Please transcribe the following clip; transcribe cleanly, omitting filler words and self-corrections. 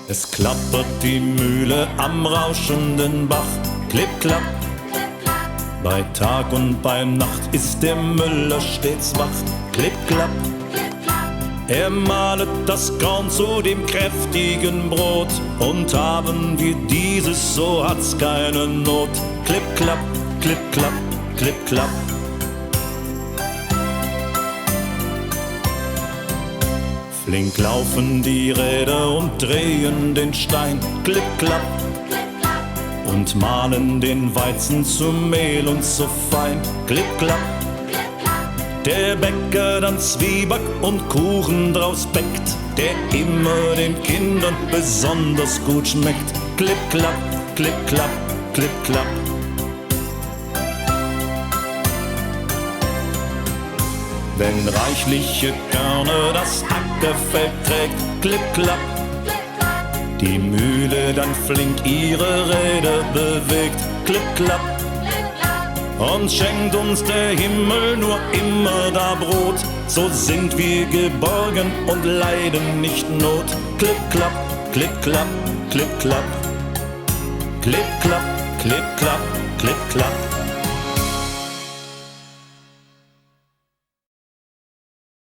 Es klappert die Mühle am rauschenden Bach. Klipp, klapp. Bei Tag und bei Nacht ist der Müller stets wach. Klipp, klapp. Er mahlet das Korn zu dem kräftigen Brot. Und haben wir dieses, so hat's keine Not. Klipp, klapp, klipp, klapp, klipp, klapp. Flink laufen die Räder und drehen den Stein. Klipp, klapp. Und mahlen den Weizen zu Mehl und zu fein. Klipp, klapp. Der Bäcker dann Zwieback und Kuchen draus bäckt, der immer den Kindern besonders gut schmeckt. Klipp, klapp, klipp, klapp, klipp, klapp. Wenn reichliche Körner das Ackerfeld trägt, klipp, klapp. Die Mühle dann flink ihre Räder bewegt, klipp, klapp. Und schenkt uns der Himmel nur immer da Brot, so sind wir geborgen und leiden nicht Not. Klipp, klapp, klipp, klapp, klipp, klapp. Klipp, klapp, klipp, klapp, klipp, klapp.